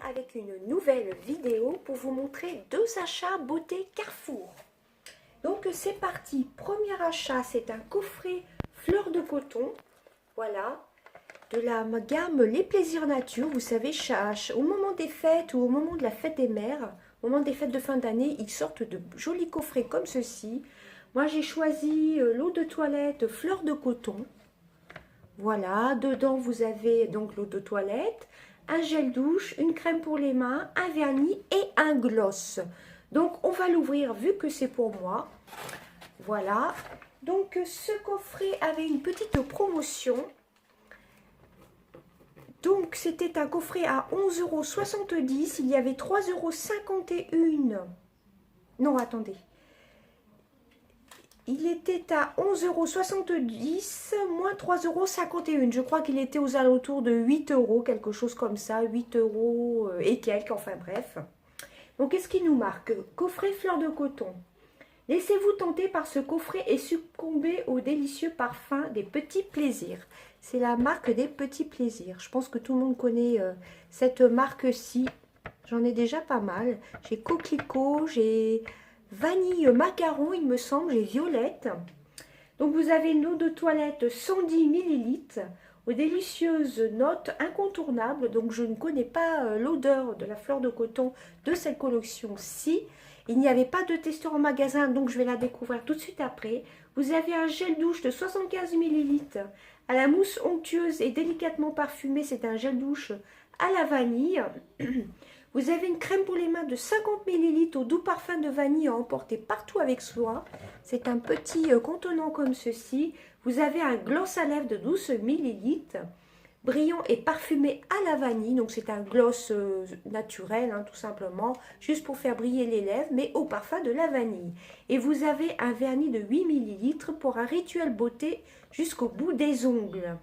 avec une nouvelle vidéo pour vous montrer deux achats beauté Carrefour. Donc c'est parti, premier achat, c'est un coffret fleurs de coton, voilà, de la gamme Les Plaisirs Nature. Vous savez, au moment des fêtes ou au moment de la fête des mères, au moment des fêtes de fin d'année, ils sortent de jolis coffrets comme ceci. Moi j'ai choisi l'eau de toilette fleurs de coton. Voilà, dedans vous avez donc l'eau de toilette, un gel douche, une crème pour les mains, un vernis et un gloss. Donc on va l'ouvrir vu que c'est pour moi. Voilà, donc ce coffret avait une petite promotion. Donc c'était un coffret à 11,70 €, il y avait 3,51 €. Non, attendez. Il était à 11,70 € moins 3,51 €. Je crois qu'il était aux alentours de 8 €, quelque chose comme ça, 8 € et quelques, enfin bref. Donc qu'est-ce qui nous marque? Coffret fleur de coton. Laissez-vous tenter par ce coffret et succomber au délicieux parfum des petits plaisirs. C'est la marque des petits plaisirs. Je pense que tout le monde connaît cette marque-ci. J'en ai déjà pas mal. J'ai coquelicot, j'ai vanille macaron, il me semble, j'ai violette. Donc vous avez une eau de toilette 110 ml aux délicieuses notes incontournables. Donc je ne connais pas l'odeur de la fleur de coton de cette collection-ci. Il n'y avait pas de testeur en magasin, donc je vais la découvrir tout de suite après. Vous avez un gel douche de 75 ml à la mousse onctueuse et délicatement parfumée. C'est un gel douche à la vanille. Vous avez une crème pour les mains de 50 ml au doux parfum de vanille à emporter partout avec soin. C'est un petit contenant comme ceci. Vous avez un gloss à lèvres de 12 ml, brillant et parfumé à la vanille. Donc c'est un gloss naturel, hein, tout simplement, juste pour faire briller les lèvres, mais au parfum de la vanille. Et vous avez un vernis de 8 ml pour un rituel beauté jusqu'au bout des ongles.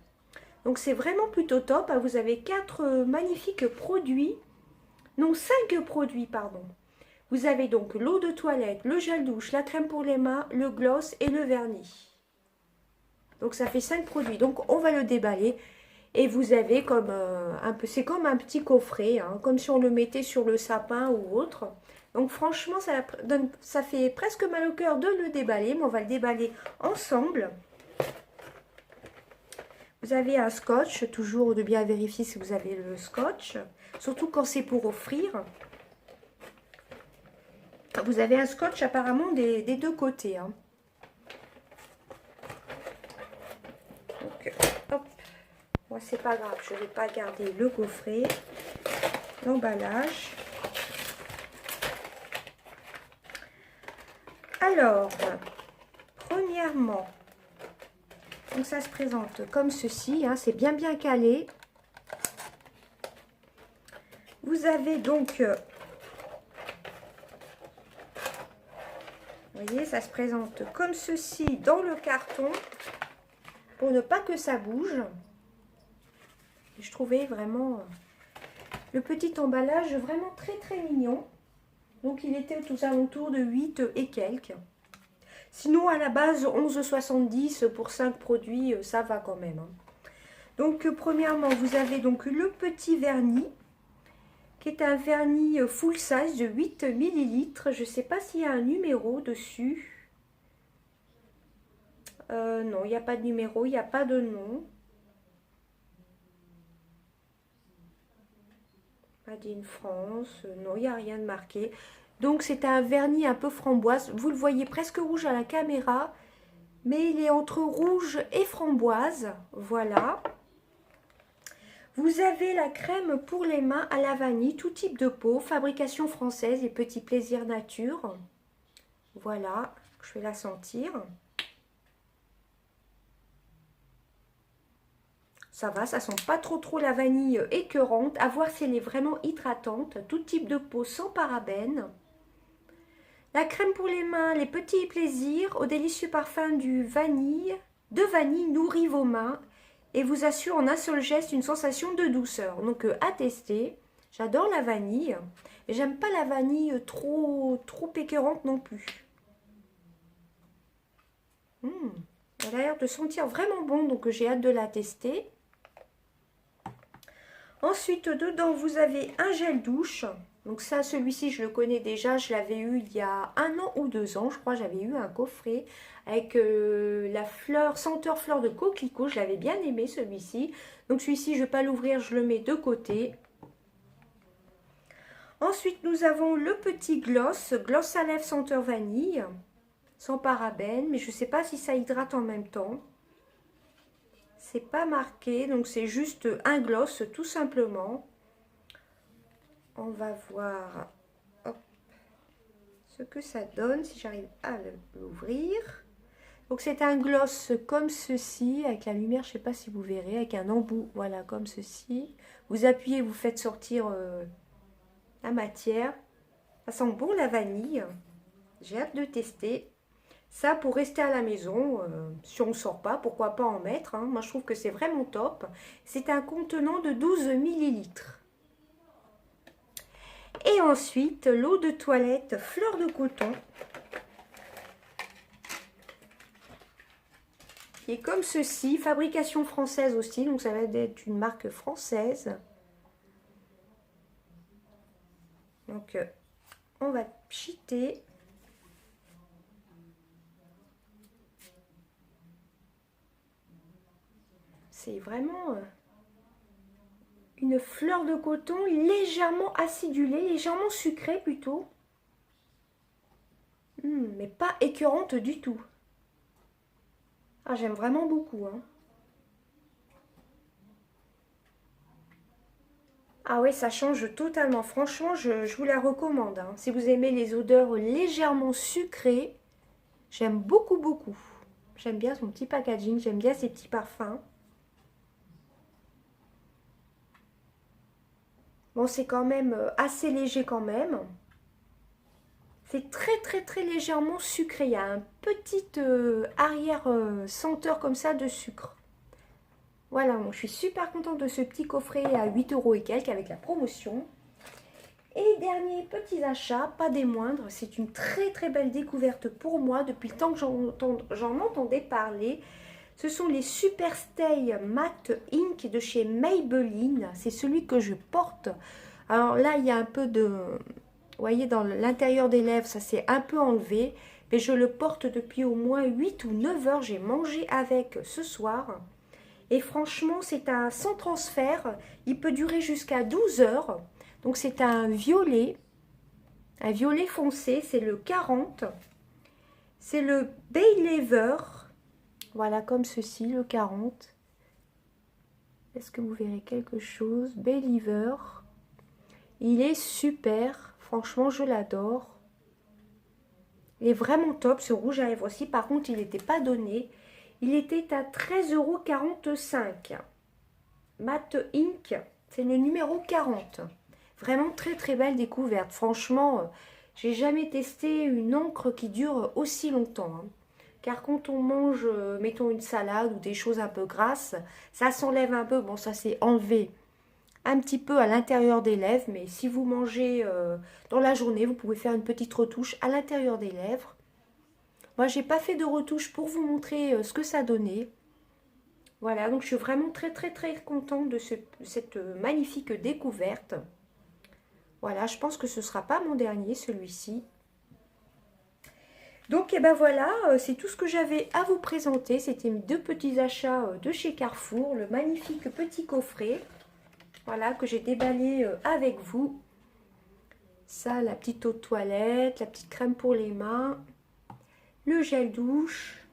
Donc c'est vraiment plutôt top. Vous avez 4 magnifiques produits. Non, 5 produits, pardon. Vous avez donc l'eau de toilette, le gel douche, la crème pour les mains, le gloss et le vernis. Donc ça fait 5 produits. Donc on va le déballer. Et vous avez comme c'est comme un petit coffret, hein, comme si on le mettait sur le sapin ou autre. Donc franchement, ça fait presque mal au cœur de le déballer, mais on va le déballer ensemble. Vous avez un scotch, toujours de bien vérifier si vous avez le scotch, surtout quand c'est pour offrir. Vous avez un scotch apparemment des deux côtés. Hein. Donc, hop, moi c'est pas grave, je ne vais pas garder le coffret, l'emballage. Alors, premièrement, donc ça se présente comme ceci, hein, c'est bien calé. Vous avez donc, vous voyez, ça se présente comme ceci dans le carton, pour ne pas que ça bouge. Je trouvais vraiment le petit emballage vraiment très mignon. Donc il était aux alentours de 8 et quelques. Sinon, à la base, 11,70 pour 5 produits, ça va quand même. Hein. Donc, premièrement, vous avez donc le petit vernis, qui est un vernis full size de 8 ml. Je ne sais pas s'il y a un numéro dessus. Non, il n'y a pas de numéro, il n'y a pas de nom. Made in France, non, il n'y a rien de marqué. Donc c'est un vernis un peu framboise. Vous le voyez presque rouge à la caméra, mais il est entre rouge et framboise. Voilà. Vous avez la crème pour les mains à la vanille, tout type de peau, fabrication française et Petits Plaisirs Nature. Voilà, je vais la sentir. Ça va, ça sent pas trop la vanille écœurante. À voir si elle est vraiment hydratante. Tout type de peau sans parabènes. La crème pour les mains, les petits plaisirs, au délicieux parfum de vanille nourrit vos mains et vous assure en un seul geste une sensation de douceur. Donc à tester. J'adore la vanille, mais j'aime pas la vanille trop écœurante non plus. Elle a l'air de sentir vraiment bon, donc j'ai hâte de la tester. Ensuite, dedans, vous avez un gel douche. Donc ça, celui-ci, je le connais déjà. Je l'avais eu il y a 1 an ou 2 ans. Je crois j'avais eu un coffret avec la fleur, senteur fleur de coquelicot. Je l'avais bien aimé, celui-ci. Donc celui-ci, je ne vais pas l'ouvrir. Je le mets de côté. Ensuite, nous avons le petit gloss. Gloss à lèvres senteur vanille. Sans parabènes. Mais je ne sais pas si ça hydrate en même temps. C'est pas marqué, donc c'est juste un gloss tout simplement. On va voir hop, ce que ça donne si j'arrive à l'ouvrir. Donc c'est un gloss comme ceci, avec la lumière, je sais pas si vous verrez, avec un embout, voilà, comme ceci. Vous appuyez, vous faites sortir la matière. Ça sent bon la vanille. J'ai hâte de tester. Ça, pour rester à la maison, si on ne sort pas, pourquoi pas en mettre, hein. Moi, je trouve que c'est vraiment top. C'est un contenant de 12 millilitres. Et ensuite, l'eau de toilette fleur de coton. Qui est comme ceci, fabrication française aussi, donc ça va être une marque française. Donc, on va pchiter. C'est vraiment une fleur de coton légèrement acidulée, légèrement sucrée plutôt. Mais pas écœurante du tout. Ah, j'aime vraiment beaucoup. Hein. Ah oui, ça change totalement. Franchement, je vous la recommande. Hein. Si vous aimez les odeurs légèrement sucrées, j'aime beaucoup, beaucoup. J'aime bien son petit packaging, j'aime bien ses petits parfums. Bon, c'est quand même assez léger quand même. C'est très très très légèrement sucré. Il y a un petit arrière senteur comme ça de sucre. Voilà, bon, je suis super contente de ce petit coffret à 8 € et quelques avec la promotion. Et dernier petit achat, pas des moindres, c'est une très très belle découverte pour moi depuis le temps que j'en entendais parler. Ce sont les Super Stay Matte Ink de chez Maybelline. C'est celui que je porte. Alors là, il y a un peu de... Vous voyez, dans l'intérieur des lèvres, ça s'est un peu enlevé. Mais je le porte depuis au moins 8 ou 9 heures. J'ai mangé avec ce soir. Et franchement, c'est un sans transfert. Il peut durer jusqu'à 12 heures. Donc c'est un violet foncé. C'est le 40. C'est le Bay Lever. Voilà, comme ceci, le 40. Est-ce que vous verrez quelque chose? Believer. Il est super. Franchement, je l'adore. Il est vraiment top, ce rouge à lèvres aussi. Par contre, il n'était pas donné. Il était à 13,45 €. Matte Ink, c'est le numéro 40. Vraiment très très belle découverte. Franchement, j'ai jamais testé une encre qui dure aussi longtemps. Hein. Car quand on mange, mettons une salade ou des choses un peu grasses, ça s'enlève un peu. Bon, ça s'est enlevé un petit peu à l'intérieur des lèvres. Mais si vous mangez dans la journée, vous pouvez faire une petite retouche à l'intérieur des lèvres. Moi, j'ai pas fait de retouche pour vous montrer ce que ça donnait. Voilà, donc je suis vraiment très très très contente de cette magnifique découverte. Voilà, je pense que ce ne sera pas mon dernier, celui-ci. Donc, et ben voilà, c'est tout ce que j'avais à vous présenter. C'était mes 2 petits achats de chez Carrefour. Le magnifique petit coffret. Voilà, que j'ai déballé avec vous. Ça, la petite eau de toilette, la petite crème pour les mains. Le gel douche.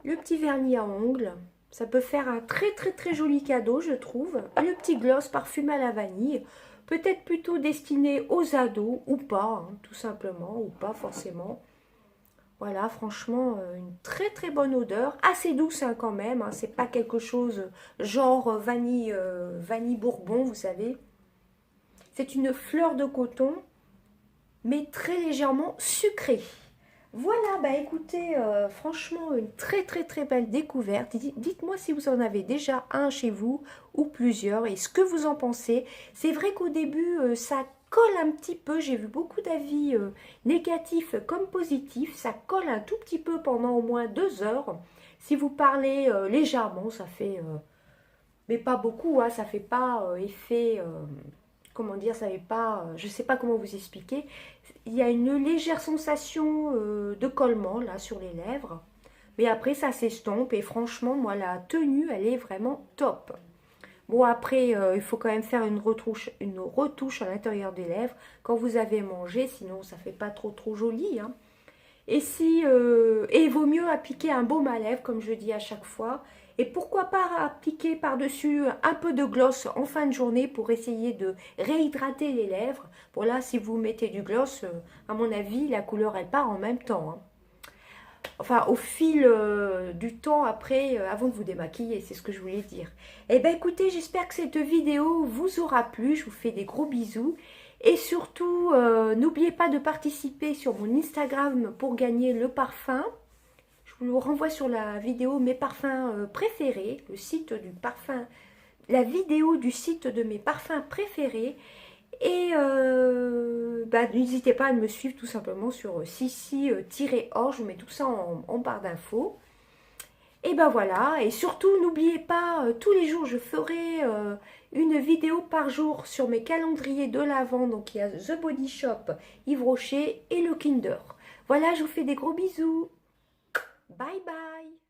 Le petit vernis à ongles. Ça peut faire un très très très joli cadeau, je trouve. Et le petit gloss parfumé à la vanille. Peut-être plutôt destiné aux ados ou pas, hein, tout simplement, ou pas forcément. Voilà, franchement, une très très bonne odeur, assez douce hein, quand même. Hein, c'est pas quelque chose genre vanille, vanille bourbon, vous savez. C'est une fleur de coton, mais très légèrement sucrée. Voilà, bah écoutez, franchement, une très très très belle découverte. Dites-moi si vous en avez déjà un chez vous ou plusieurs et ce que vous en pensez. C'est vrai qu'au début, ça colle un petit peu. J'ai vu beaucoup d'avis négatifs comme positifs. Ça colle un tout petit peu pendant au moins 2 heures. Si vous parlez légèrement, ça fait Mais pas beaucoup, hein, ça fait pas effet, comment dire, ça fait pas, je sais pas comment vous expliquer. Il y a une légère sensation de collement là sur les lèvres, mais après ça s'estompe et franchement, moi la tenue, elle est vraiment top. Bon après, il faut quand même faire une retouche à l'intérieur des lèvres quand vous avez mangé, sinon ça fait pas trop joli, hein. Et si et il vaut mieux appliquer un baume à lèvres, comme je dis à chaque fois. Et pourquoi pas appliquer par-dessus un peu de gloss en fin de journée pour essayer de réhydrater les lèvres. Bon là, si vous mettez du gloss, à mon avis, la couleur elle part en même temps, hein. Enfin, au fil du temps après, avant de vous démaquiller, c'est ce que je voulais dire. Eh bien écoutez, j'espère que cette vidéo vous aura plu. Je vous fais des gros bisous. Et surtout, n'oubliez pas de participer sur mon Instagram pour gagner le parfum. Je vous le renvoie sur la vidéo Mes parfums préférés, le site du parfum, la vidéo du site de mes parfums préférés. Et bah, n'hésitez pas à me suivre tout simplement sur Sissi-Or, je vous mets tout ça en barre d'infos. Et ben voilà, et surtout n'oubliez pas, tous les jours je ferai une vidéo par jour sur mes calendriers de l'Avent. Donc il y a The Body Shop, Yves Rocher et le Kinder. Voilà, je vous fais des gros bisous. Bye bye.